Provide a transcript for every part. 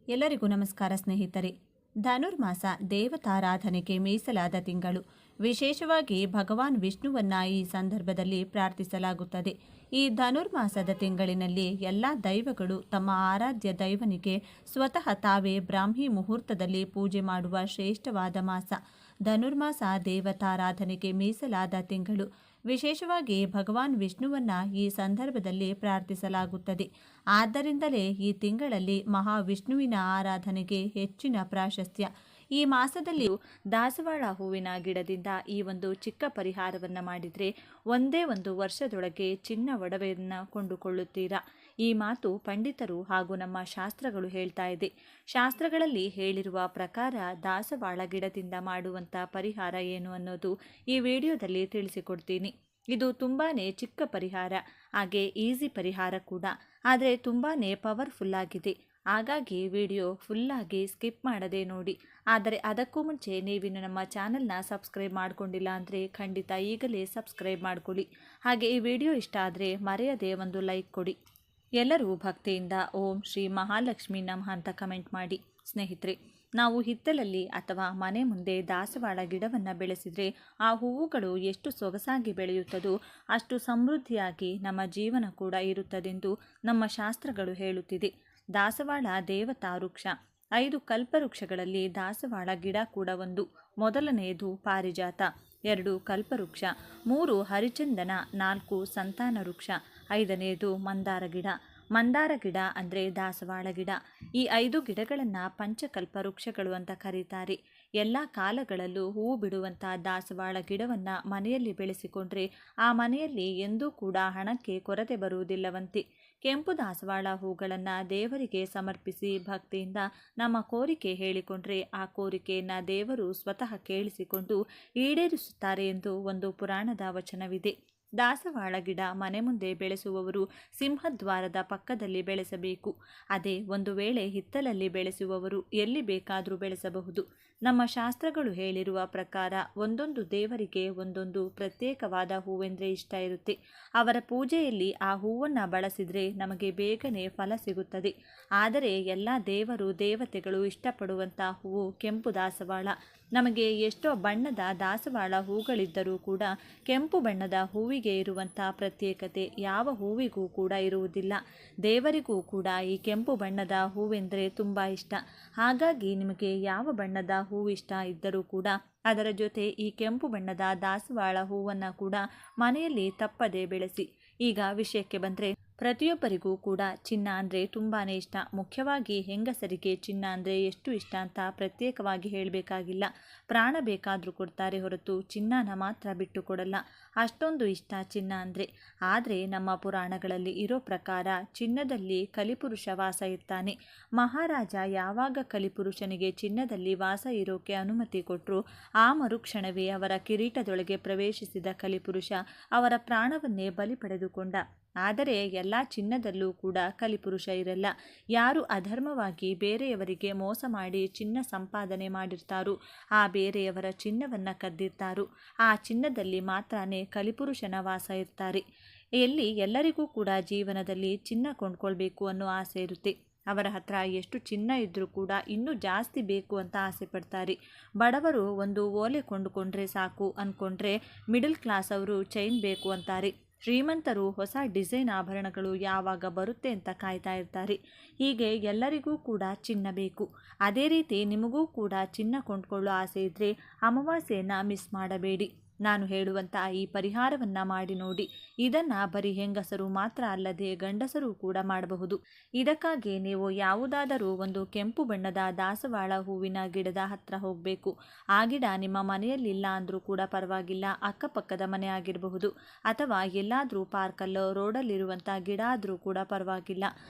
ಎಲ್ಲರಿಗೂ ನಮಸ್ಕಾರ ಸ್ನೇಹಿತರೆ. ಧನುರ್ಮಾಸ ದೇವತಾರಾಧನೆಗೆ ಮೀಸಲಾದ ತಿಂಗಳು. ವಿಶೇಷವಾಗಿ ಭಗವಾನ್ ವಿಷ್ಣುವನ್ನ ಈ ಸಂದರ್ಭದಲ್ಲಿ ಪ್ರಾರ್ಥಿಸಲಾಗುತ್ತದೆ. ಈ ಧನುರ್ಮಾಸದ ತಿಂಗಳಿನಲ್ಲಿ ಎಲ್ಲ ದೈವಗಳು ತಮ್ಮ ಆರಾಧ್ಯ ದೈವನಿಗೆ ಸ್ವತಃ ತಾವೇ ಬ್ರಾಹ್ಮಿ ಮುಹೂರ್ತದಲ್ಲಿ ಪೂಜೆ ಮಾಡುವ ಶ್ರೇಷ್ಠವಾದ ಮಾಸ. ಧನುರ್ಮಾಸ ದೇವತಾರಾಧನೆಗೆ ಮೀಸಲಾದ ತಿಂಗಳು. ವಿಶೇಷವಾಗಿ ಭಗವಾನ್ ವಿಷ್ಣುವನ್ನ ಈ ಸಂದರ್ಭದಲ್ಲಿ ಪ್ರಾರ್ಥಿಸಲಾಗುತ್ತದೆ. ಆದ್ದರಿಂದಲೇ ಈ ತಿಂಗಳಲ್ಲಿ ಮಹಾವಿಷ್ಣುವಿನ ಆರಾಧನೆಗೆ ಹೆಚ್ಚಿನ ಪ್ರಾಶಸ್ತ್ಯ. ಈ ಮಾಸದಲ್ಲಿ ದಾಸವಾಳ ಹೂವಿನ ಗಿಡದಿಂದ ಈ ಒಂದು ಚಿಕ್ಕ ಪರಿಹಾರವನ್ನು ಮಾಡಿದರೆ ಒಂದೇ ಒಂದು ವರ್ಷದೊಳಗೆ ಚಿನ್ನ ಒಡವೆಯನ್ನು ಕೊಂಡುಕೊಳ್ಳುತ್ತೀರಾ. ಈ ಮಾತು ಪಂಡಿತರು ಹಾಗೂ ನಮ್ಮ ಶಾಸ್ತ್ರಗಳು ಹೇಳ್ತಾ ಇದೆ. ಶಾಸ್ತ್ರಗಳಲ್ಲಿ ಹೇಳಿರುವ ಪ್ರಕಾರ ದಾಸವಾಳ ಗಿಡದಿಂದ ಮಾಡುವಂಥ ಪರಿಹಾರ ಏನು ಅನ್ನೋದು ಈ ವಿಡಿಯೋದಲ್ಲಿ ತಿಳಿಸಿಕೊಡ್ತೀನಿ. ಇದು ತುಂಬಾ ಚಿಕ್ಕ ಪರಿಹಾರ, ಹಾಗೆ ಈಸಿ ಪರಿಹಾರ ಕೂಡ, ಆದರೆ ತುಂಬಾ ಪವರ್ಫುಲ್ ಆಗಿದೆ. ಹಾಗಾಗಿ ವಿಡಿಯೋ ಫುಲ್ಲಾಗಿ ಸ್ಕಿಪ್ ಮಾಡದೆ ನೋಡಿ. ಆದರೆ ಅದಕ್ಕೂ ಮುಂಚೆ ನೀವಿನ್ನು ನಮ್ಮ ಚಾನಲ್ನ ಸಬ್ಸ್ಕ್ರೈಬ್ ಮಾಡ್ಕೊಂಡಿಲ್ಲ ಅಂದರೆ ಖಂಡಿತ ಈಗಲೇ ಸಬ್ಸ್ಕ್ರೈಬ್ ಮಾಡ್ಕೊಳ್ಳಿ. ಹಾಗೆ ಈ ವಿಡಿಯೋ ಇಷ್ಟ ಆದರೆ ಮರೆಯದೆ ಒಂದು ಲೈಕ್ ಕೊಡಿ. ಎಲ್ಲರೂ ಭಕ್ತಿಯಿಂದ ಓಂ ಶ್ರೀ ಮಹಾಲಕ್ಷ್ಮಿ ನಮಃ ಅಂತ ಕಮೆಂಟ್ ಮಾಡಿ. ಸ್ನೇಹಿತರೆ, ನಾವು ಹಿತ್ತಲಲ್ಲಿ ಅಥವಾ ಮನೆ ಮುಂದೆ ದಾಸವಾಳ ಗಿಡವನ್ನು ಬೆಳೆಸಿದರೆ ಆ ಹೂವುಗಳು ಎಷ್ಟು ಸೊಗಸಾಗಿ ಬೆಳೆಯುತ್ತದೋ ಅಷ್ಟು ಸಮೃದ್ಧಿಯಾಗಿ ನಮ್ಮ ಜೀವನ ಕೂಡ ಇರುತ್ತದೆಂದು ನಮ್ಮ ಶಾಸ್ತ್ರಗಳು ಹೇಳುತ್ತಿದೆ. ದಾಸವಾಳ ದೇವತಾ ವೃಕ್ಷ. 5 ಕಲ್ಪವೃಕ್ಷಗಳಲ್ಲಿ ದಾಸವಾಳ ಗಿಡ ಕೂಡ ಒಂದು. ಮೊದಲನೆಯದು ಪಾರಿಜಾತ, 2 ಕಲ್ಪವೃಕ್ಷ, 3 ಹರಿಚಂದನ, 4 ಸಂತಾನ ವೃಕ್ಷ, 5ನೇದು ಮಂದಾರ ಗಿಡ. ಮಂದಾರ ಗಿಡ ಅಂದರೆ ದಾಸವಾಳ ಗಿಡ. ಈ 5 ಗಿಡಗಳನ್ನು ಪಂಚಕಲ್ಪ ವೃಕ್ಷಗಳು ಅಂತ ಕರೀತಾರೆ. ಎಲ್ಲ ಕಾಲಗಳಲ್ಲೂ ಹೂವು ಬಿಡುವಂಥ ದಾಸವಾಳ ಗಿಡವನ್ನು ಮನೆಯಲ್ಲಿ ಬೆಳೆಸಿಕೊಂಡ್ರೆ ಆ ಮನೆಯಲ್ಲಿ ಎಂದೂ ಕೂಡ ಹಣಕ್ಕೆ ಕೊರತೆ ಬರುವುದಿಲ್ಲವಂತೆ. ಕೆಂಪು ದಾಸವಾಳ ಹೂಗಳನ್ನು ದೇವರಿಗೆ ಸಮರ್ಪಿಸಿ ಭಕ್ತಿಯಿಂದ ನಮ್ಮ ಕೋರಿಕೆ ಹೇಳಿಕೊಂಡ್ರೆ ಆ ಕೋರಿಕೆಯನ್ನು ದೇವರು ಸ್ವತಃ ಕೇಳಿಸಿಕೊಂಡು ಈಡೇರಿಸುತ್ತಾರೆ ಎಂದು ಒಂದು ಪುರಾಣದ ವಚನವಿದೆ. ದಾಸವಾಳ ಗಿಡ ಮನೆ ಮುಂದೆ ಬೆಳೆಸುವವರು ಸಿಂಹದ್ವಾರದ ಪಕ್ಕದಲ್ಲಿ ಬೆಳೆಸಬೇಕು. ಅದೇ ಒಂದು ವೇಳೆ ಹಿತ್ತಲಲ್ಲಿ ಬೆಳೆಸುವವರು ಎಲ್ಲಿ ಬೇಕಾದರೂ ಬೆಳೆಸಬಹುದು. ನಮ್ಮ ಶಾಸ್ತ್ರಗಳು ಹೇಳಿರುವ ಪ್ರಕಾರ ಒಂದೊಂದು ದೇವರಿಗೆ ಒಂದೊಂದು ಪ್ರತ್ಯೇಕವಾದ ಹೂವೆಂದರೆ ಇಷ್ಟ ಇರುತ್ತೆ. ಅವರ ಪೂಜೆಯಲ್ಲಿ ಆ ಹೂವನ್ನು ಬಳಸಿದರೆ ನಮಗೆ ಬೇಗನೆ ಫಲ ಸಿಗುತ್ತದೆ. ಆದರೆ ಎಲ್ಲ ದೇವರು ದೇವತೆಗಳು ಇಷ್ಟಪಡುವಂಥ ಹೂವು ಕೆಂಪು ದಾಸವಾಳ. ನಮಗೆ ಎಷ್ಟೋ ಬಣ್ಣದ ದಾಸವಾಳ ಹೂಗಳಿದ್ದರೂ ಕೂಡ ಕೆಂಪು ಬಣ್ಣದ ಹೂವಿಗೆ ಇರುವಂಥ ಪ್ರತ್ಯೇಕತೆ ಯಾವ ಹೂವಿಗೂ ಕೂಡ ಇರುವುದಿಲ್ಲ. ದೇವರಿಗೂ ಕೂಡ ಈ ಕೆಂಪು ಬಣ್ಣದ ಹೂವೆಂದರೆ ತುಂಬ ಇಷ್ಟ. ಹಾಗಾಗಿ ನಿಮಗೆ ಯಾವ ಬಣ್ಣದ ಹೂವು ಇಷ್ಟ ಇದ್ದರೂ ಕೂಡ ಅದರ ಜೊತೆ ಈ ಕೆಂಪು ಬಣ್ಣದ ದಾಸವಾಳ ಹೂವನ್ನು ಕೂಡ ಮನೆಯಲ್ಲಿ ತಪ್ಪದೇ ಬೆಳೆಸಿ. ಈಗ ವಿಷಯಕ್ಕೆ ಬಂದರೆ, ಪ್ರತಿಯೊಬ್ಬರಿಗೂ ಕೂಡ ಚಿನ್ನ ಅಂದರೆ ತುಂಬಾ ಇಷ್ಟ. ಮುಖ್ಯವಾಗಿ ಹೆಂಗಸರಿಗೆ ಚಿನ್ನ ಅಂದರೆ ಎಷ್ಟು ಇಷ್ಟ ಅಂತ ಪ್ರತ್ಯೇಕವಾಗಿ ಹೇಳಬೇಕಾಗಿಲ್ಲ. ಪ್ರಾಣ ಬೇಕಾದರೂ ಕೊಡ್ತಾರೆ ಹೊರತು ಚಿನ್ನನ ಮಾತ್ರ ಬಿಟ್ಟು ಕೊಡಲ್ಲ. ಅಷ್ಟೊಂದು ಇಷ್ಟ ಚಿನ್ನ ಅಂದರೆ. ಆದರೆ ನಮ್ಮ ಪುರಾಣಗಳಲ್ಲಿ ಇರೋ ಪ್ರಕಾರ ಚಿನ್ನದಲ್ಲಿ ಕಲಿಪುರುಷ ವಾಸ ಇರ್ತಾನೆ. ಮಹಾರಾಜ ಯಾವಾಗ ಕಲಿಪುರುಷನಿಗೆ ಚಿನ್ನದಲ್ಲಿ ವಾಸ ಇರೋಕೆ ಅನುಮತಿ ಕೊಟ್ಟರು ಆ ಮರುಕ್ಷಣವೇ ಅವರ ಕಿರೀಟದೊಳಗೆ ಪ್ರವೇಶಿಸಿದ ಕಲಿಪುರುಷ ಅವರ ಪ್ರಾಣವನ್ನೇ ಬಲಿ ಪಡೆದುಕೊಂಡ. ಆದರೆ ಎಲ್ಲ ಚಿನ್ನದಲ್ಲೂ ಕೂಡ ಕಲಿಪುರುಷ ಇರಲ್ಲ. ಯಾರು ಅಧರ್ಮವಾಗಿ ಬೇರೆಯವರಿಗೆ ಮೋಸ ಮಾಡಿ ಚಿನ್ನ ಸಂಪಾದನೆ ಮಾಡಿರ್ತಾರೋ, ಆ ಬೇರೆಯವರ ಚಿನ್ನವನ್ನು ಕದ್ದಿರ್ತಾರೋ ಆ ಚಿನ್ನದಲ್ಲಿ ಮಾತ್ರನೇ ಕಲಿಪುರುಷನ ವಾಸ ಇರ್ತಾರೆ. ಎಲ್ಲಿ ಎಲ್ಲರಿಗೂ ಕೂಡ ಜೀವನದಲ್ಲಿ ಚಿನ್ನ ಕೊಂಡ್ಕೊಳ್ಬೇಕು ಅನ್ನೋ ಆಸೆ ಇರುತ್ತೆ. ಅವರ ಹತ್ರ ಎಷ್ಟು ಚಿನ್ನ ಇದ್ದರೂ ಕೂಡ ಇನ್ನೂ ಜಾಸ್ತಿ ಬೇಕು ಅಂತ ಆಸೆ ಪಡ್ತಾರೆ. ಬಡವರು ಒಂದು ಓಲೆ ಕೊಂಡುಕೊಂಡ್ರೆ ಸಾಕು ಅಂದ್ಕೊಂಡ್ರೆ ಮಿಡಲ್ ಕ್ಲಾಸ್ ಅವರು ಚೈನ್ ಬೇಕು ಅಂತಾರೆ. ಶ್ರೀಮಂತರು ಹೊಸ ಡಿಸೈನ್ ಆಭರಣಗಳು ಯಾವಾಗ ಬರುತ್ತೆ ಅಂತ ಕಾಯ್ತಾ ಇರ್ತಾರೆ. ಹೀಗೆ ಎಲ್ಲರಿಗೂ ಕೂಡ ಚಿನ್ನ ಬೇಕು. ಅದೇ ರೀತಿ ನಿಮಗೂ ಕೂಡ ಚಿನ್ನ ಕೊಂಡ್ಕೊಳ್ಳೋ ಆಸೆ ಇದ್ದರೆ ಅಮಾವಾಸ್ಯೆಯನ್ನು ಮಿಸ್ ಮಾಡಬೇಡಿ. ನಾನು ಹೇಳುವಂಥ ಈ ಪರಿಹಾರವನ್ನು ಮಾಡಿ ನೋಡಿ. ಇದನ್ನು ಬರೀ ಹೆಂಗಸರು ಮಾತ್ರ ಅಲ್ಲದೆ ಗಂಡಸರು ಕೂಡ ಮಾಡಬಹುದು. ಇದಕ್ಕಾಗಿ ನೀವು ಯಾವುದಾದರೂ ಒಂದು ಕೆಂಪು ಬಣ್ಣದ ದಾಸವಾಳ ಹೂವಿನ ಗಿಡದ ಹತ್ರ ಹೋಗಬೇಕು. ಆ ಗಿಡ ನಿಮ್ಮ ಮನೆಯಲ್ಲಿಲ್ಲ ಅಂದರೂ ಕೂಡ ಪರವಾಗಿಲ್ಲ, ಅಕ್ಕಪಕ್ಕದ ಮನೆ ಆಗಿರಬಹುದು ಅಥವಾ ಎಲ್ಲಾದರೂ ಪಾರ್ಕಲ್ಲೋ ರೋಡಲ್ಲಿರುವಂಥ ಗಿಡ ಆದರೂ ಕೂಡ ಪರವಾಗಿಲ್ಲ.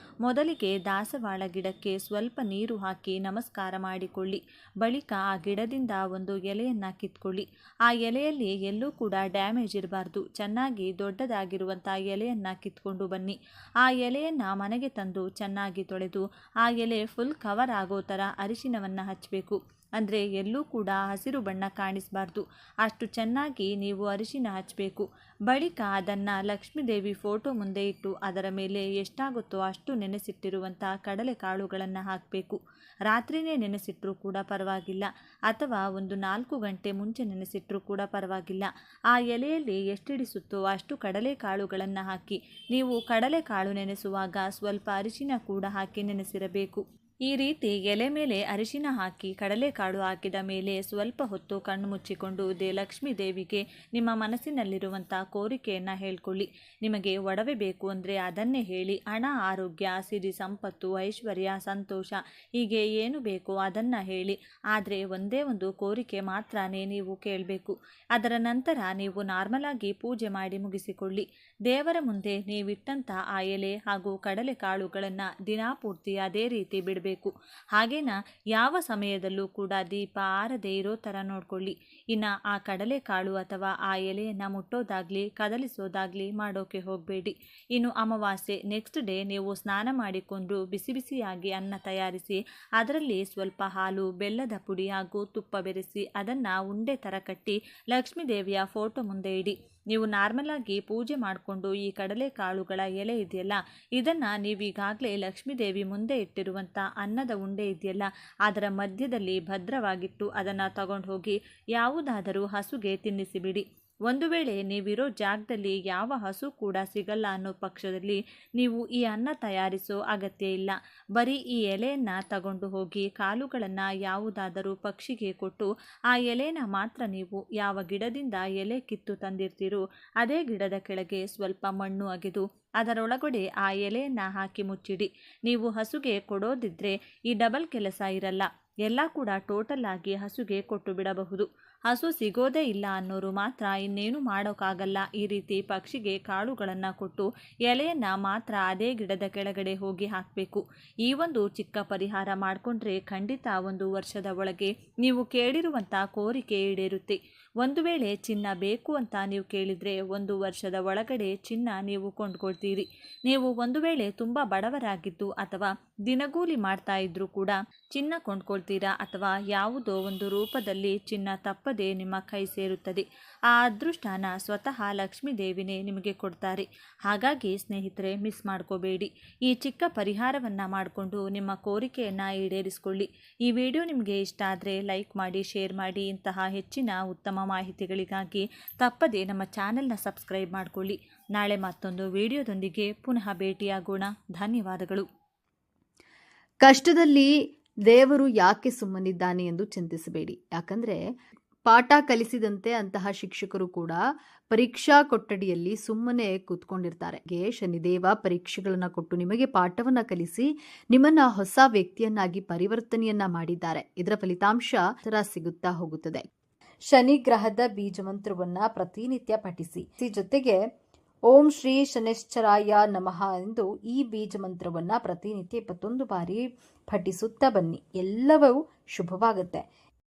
ಮೊದಲಿಗೆ ದಾಸವಾಳ ಗಿಡಕ್ಕೆ ಸ್ವಲ್ಪ ನೀರು ಹಾಕಿ ನಮಸ್ಕಾರ ಮಾಡಿಕೊಳ್ಳಿ. ಬಳಿಕ ಆ ಗಿಡದಿಂದ ಒಂದು ಎಲೆಯನ್ನು ಕಿತ್ಕೊಳ್ಳಿ. ಆ ಎಲೆಯಲ್ಲಿ ಎಲ್ಲೂ ಕೂಡ ಡ್ಯಾಮೇಜ್ ಇರಬಾರ್ದು. ಚೆನ್ನಾಗಿ ದೊಡ್ಡದಾಗಿರುವಂಥ ಎಲೆಯನ್ನು ಕಿತ್ಕೊಂಡು ಬನ್ನಿ. ಆ ಎಲೆಯನ್ನು ಮನೆಗೆ ತಂದು ಚೆನ್ನಾಗಿ ತೊಳೆದು ಆ ಎಲೆ ಫುಲ್ ಕವರ್ ಆಗೋ ಥರ ಅರಿಶಿನವನ್ನು ಹಚ್ಚಬೇಕು. ಅಂದರೆ ಎಲ್ಲೂ ಕೂಡ ಹಸಿರು ಬಣ್ಣ ಕಾಣಿಸಬಾರ್ದು. ಅಷ್ಟು ಚೆನ್ನಾಗಿ ನೀವು ಅರಿಶಿನ ಹಚ್ಚಬೇಕು. ಬಳಿಕ ಅದನ್ನು ಲಕ್ಷ್ಮೀದೇವಿ ಫೋಟೋ ಮುಂದೆ ಇಟ್ಟು ಅದರ ಮೇಲೆ ಎಷ್ಟಾಗುತ್ತೋ ಅಷ್ಟು ನೆನೆಸಿಟ್ಟಿರುವಂಥ ಕಡಲೆಕಾಳುಗಳನ್ನು ಹಾಕಬೇಕು. ರಾತ್ರಿಯೇ ನೆನೆಸಿಟ್ಟರೂ ಕೂಡ ಪರವಾಗಿಲ್ಲ, ಅಥವಾ ಒಂದು 4 ಗಂಟೆ ಮುಂಚೆ ನೆನೆಸಿಟ್ಟರೂ ಕೂಡ ಪರವಾಗಿಲ್ಲ. ಆ ಎಲೆಯಲ್ಲಿ ಎಷ್ಟಿಡಿಸುತ್ತೋ ಅಷ್ಟು ಕಡಲೆಕಾಳುಗಳನ್ನು ಹಾಕಿ, ನೀವು ಕಡಲೆಕಾಳು ನೆನೆಸುವಾಗ ಸ್ವಲ್ಪ ಅರಿಶಿನ ಕೂಡ ಹಾಕಿ ನೆನೆಸಿರಬೇಕು. ಈ ರೀತಿ ಎಲೆ ಮೇಲೆ ಅರಿಶಿನ ಹಾಕಿ ಕಡಲೆಕಾಳು ಹಾಕಿದ ಮೇಲೆ ಸ್ವಲ್ಪ ಹೊತ್ತು ಕಣ್ಣು ಮುಚ್ಚಿಕೊಂಡು ಲಕ್ಷ್ಮೀ ದೇವಿಗೆ ನಿಮ್ಮ ಮನಸ್ಸಿನಲ್ಲಿರುವಂಥ ಕೋರಿಕೆಯನ್ನು ಹೇಳ್ಕೊಳ್ಳಿ. ನಿಮಗೆ ಒಡವೆ ಬೇಕು ಅಂದರೆ ಅದನ್ನೇ ಹೇಳಿ. ಹಣ, ಆರೋಗ್ಯ, ಸಿರಿ ಸಂಪತ್ತು, ಐಶ್ವರ್ಯ, ಸಂತೋಷ ಹೀಗೆ ಏನು ಬೇಕೋ ಅದನ್ನು ಹೇಳಿ. ಆದರೆ ಒಂದೇ ಒಂದು ಕೋರಿಕೆ ಮಾತ್ರನೇ ನೀವು ಕೇಳಬೇಕು. ಅದರ ನಂತರ ನೀವು ನಾರ್ಮಲ್ ಆಗಿ ಪೂಜೆ ಮಾಡಿ ಮುಗಿಸಿಕೊಳ್ಳಿ. ದೇವರ ಮುಂದೆ ನೀವಿಟ್ಟಂಥ ಆ ಎಲೆ ಹಾಗೂ ಕಡಲೆಕಾಳುಗಳನ್ನು ದಿನಾಪೂರ್ತಿ ಅದೇ ರೀತಿ ಬಿಡಬೇಕು. ಹಾಗೇನ ಯಾವ ಸಮಯದಲ್ಲೂ ಕೂಡ ದೀಪ ಆರದೆ ಇರೋ ಥರ ನೋಡ್ಕೊಳ್ಳಿ. ಇನ್ನು ಆ ಕಡಲೆಕಾಳು ಅಥವಾ ಆ ಎಲೆಯನ್ನು ಮುಟ್ಟೋದಾಗ್ಲಿ ಕದಲಿಸೋದಾಗ್ಲಿ ಮಾಡೋಕೆ ಹೋಗಬೇಡಿ. ಇನ್ನು ಅಮಾವಾಸ್ಯೆ ನೆಕ್ಸ್ಟ್ ಡೇ ನೀವು ಸ್ನಾನ ಮಾಡಿಕೊಂಡು ಬಿಸಿ ಬಿಸಿಯಾಗಿ ಅನ್ನ ತಯಾರಿಸಿ ಅದರಲ್ಲಿ ಸ್ವಲ್ಪ ಹಾಲು, ಬೆಲ್ಲದ ಪುಡಿ ಹಾಗೂ ತುಪ್ಪ ಬೆರೆಸಿ ಅದನ್ನು ಉಂಡೆ ಥರ ಕಟ್ಟಿ ಲಕ್ಷ್ಮೀ ದೇವಿಯ ಫೋಟೋ ಮುಂದೆ ಇಡಿ. ನೀವು ನಾರ್ಮಲ್ ಆಗಿ ಪೂಜೆ ಮಾಡಿಕೊಂಡು ಈ ಕಡಲೆಕಾಳುಗಳ ಎಲೆ ಇದೆಯಲ್ಲ, ಇದನ್ನು ನೀವೀಗಾಗಲೇ ಲಕ್ಷ್ಮೀ ದೇವಿ ಮುಂದೆ ಇಟ್ಟಿರುವಂಥ ಅನ್ನದ ಉಂಡೆ ಇದೆಯಲ್ಲ ಅದರ ಮಧ್ಯದಲ್ಲಿ ಭದ್ರವಾಗಿಟ್ಟು ಅದನ್ನು ತಗೊಂಡು ಹೋಗಿ ಯಾವುದಾದರೂ ಹಸುಗೆ ತಿನ್ನಿಸಿಬಿಡಿ. ಒಂದು ವೇಳೆ ನೀವಿರೋ ಜಾಗದಲ್ಲಿ ಯಾವ ಹಸು ಕೂಡ ಸಿಗಲ್ಲ ಅನ್ನೋ ಪಕ್ಷದಲ್ಲಿ ನೀವು ಈ ಅನ್ನ ತಯಾರಿಸೋ ಅಗತ್ಯ ಇಲ್ಲ. ಬರೀ ಈ ಎಲೆಯನ್ನು ತಗೊಂಡು ಹೋಗಿ ಕಾಲುಗಳನ್ನು ಯಾವುದಾದರೂ ಪಕ್ಷಿಗೆ ಕೊಟ್ಟು ಆ ಎಲೆನ ಮಾತ್ರ ನೀವು ಯಾವ ಗಿಡದಿಂದ ಎಲೆ ಕಿತ್ತು ತಂದಿರ್ತೀರೋ ಅದೇ ಗಿಡದ ಕೆಳಗೆ ಸ್ವಲ್ಪ ಮಣ್ಣು ಅಗೆದು ಅದರೊಳಗಡೆ ಆ ಎಲೆಯನ್ನು ಹಾಕಿ ಮುಚ್ಚಿಡಿ. ನೀವು ಹಸುಗೆ ಕೊಡೋದಿದ್ರೆ ಈ ಡಬಲ್ ಕೆಲಸ ಇರಲ್ಲ, ಎಲ್ಲ ಕೂಡ ಟೋಟಲ್ ಆಗಿ ಹಸುಗೆ ಕೊಟ್ಟು ಬಿಡಬಹುದು. ಹಸು ಸಿಗೋದೇ ಇಲ್ಲ ಅನ್ನೋರು ಮಾತ್ರ ಇನ್ನೇನು ಮಾಡೋಕ್ಕಾಗಲ್ಲ, ಈ ರೀತಿ ಪಕ್ಷಿಗೆ ಕಾಳುಗಳನ್ನು ಕೊಟ್ಟು ಎಲೆಯನ್ನು ಮಾತ್ರ ಅದೇ ಗಿಡದ ಕೆಳಗಡೆ ಹೋಗಿ ಹಾಕಬೇಕು. ಈ ಒಂದು ಚಿಕ್ಕ ಪರಿಹಾರ ಮಾಡಿಕೊಂಡ್ರೆ ಖಂಡಿತ 1 ವರ್ಷದ ಒಳಗೆ ನೀವು ಕೇಳಿರುವಂಥ ಕೋರಿಕೆ ಈಡೇರುತ್ತೆ. ಒಂದು ವೇಳೆ ಚಿನ್ನ ಬೇಕು ಅಂತ ನೀವು ಕೇಳಿದರೆ 1 ವರ್ಷದ ಒಳಗಡೆ ಚಿನ್ನ ನೀವು ಕೊಂಡ್ಕೊಳ್ತೀರಿ. ನೀವು ಒಂದು ವೇಳೆ ತುಂಬ ಬಡವರಾಗಿದ್ದು ಅಥವಾ ದಿನಗೂಲಿ ಮಾಡ್ತಾ ಇದ್ರೂ ಕೂಡ ಚಿನ್ನ ಕೊಂಡ್ಕೊಳ್ತೀರಾ, ಅಥವಾ ಯಾವುದೋ ಒಂದು ರೂಪದಲ್ಲಿ ಚಿನ್ನ ತಪ್ಪದೆ ನಿಮ್ಮ ಕೈ ಸೇರುತ್ತದೆ. ಆ ಅದೃಷ್ಟನ ಸ್ವತಃ ಲಕ್ಷ್ಮೀ ದೇವಿನೇ ನಿಮಗೆ ಕೊಡ್ತಾರೆ. ಹಾಗಾಗಿ ಸ್ನೇಹಿತರೆ, ಮಿಸ್ ಮಾಡ್ಕೋಬೇಡಿ. ಈ ಚಿಕ್ಕ ಪರಿಹಾರವನ್ನು ಮಾಡಿಕೊಂಡು ನಿಮ್ಮ ಕೋರಿಕೆಯನ್ನು ಈಡೇರಿಸಿಕೊಳ್ಳಿ. ಈ ವಿಡಿಯೋ ನಿಮಗೆ ಇಷ್ಟ ಆದರೆ ಲೈಕ್ ಮಾಡಿ, ಶೇರ್ ಮಾಡಿ. ಇಂತಹ ಹೆಚ್ಚಿನ ಉತ್ತಮ ಮಾಹಿತಿಗಳಿಗಾಗಿ ತಪ್ಪದೆ ನಮ್ಮ ಚಾನೆಲ್ನ ಸಬ್ಸ್ಕ್ರೈಬ್ ಮಾಡಿಕೊಳ್ಳಿ. ನಾಳೆ ಮತ್ತೊಂದು ವಿಡಿಯೋದೊಂದಿಗೆ ಪುನಃ ಭೇಟಿಯಾಗೋಣ. ಧನ್ಯವಾದಗಳು. ಕಷ್ಟದಲ್ಲಿ ದೇವರು ಯಾಕೆ ಸುಮ್ಮನಿದ್ದಾನೆ ಎಂದು ಚಿಂತಿಸಬೇಡಿ. ಯಾಕಂದ್ರೆ ಪಾಠ ಕಲಿಸಿದಂತೆ ಅಂತಹ ಶಿಕ್ಷಕರು ಕೂಡ ಪರೀಕ್ಷಾ ಕೊಠಡಿಯಲ್ಲಿ ಸುಮ್ಮನೆ ಕೂತ್ಕೊಂಡಿರ್ತಾರೆ. ಶನಿದೇವ ಪರೀಕ್ಷೆಗಳನ್ನ ಕೊಟ್ಟು ನಿಮಗೆ ಪಾಠವನ್ನ ಕಲಿಸಿ ನಿಮ್ಮನ್ನ ಹೊಸ ವ್ಯಕ್ತಿಯನ್ನಾಗಿ ಪರಿವರ್ತನೆಯನ್ನ ಮಾಡಿದ್ದಾರೆ. ಇದರ ಫಲಿತಾಂಶ ಸಿಗುತ್ತಾ ಹೋಗುತ್ತದೆ. ಶನಿ ಗ್ರಹದ ಬೀಜ ಮಂತ್ರವನ್ನ ಪ್ರತಿನಿತ್ಯ ಪಠಿಸಿ. ಜೊತೆಗೆ ಓಂ ಶ್ರೀ ಶನೈಶ್ಚರಾಯ ನಮಃ ಎಂದು ಈ ಬೀಜ ಮಂತ್ರವನ್ನ ಪ್ರತಿನಿತ್ಯ 21 ಬಾರಿ ಪಠಿಸುತ್ತಾ ಬನ್ನಿ. ಎಲ್ಲವೂ ಶುಭವಾಗುತ್ತೆ.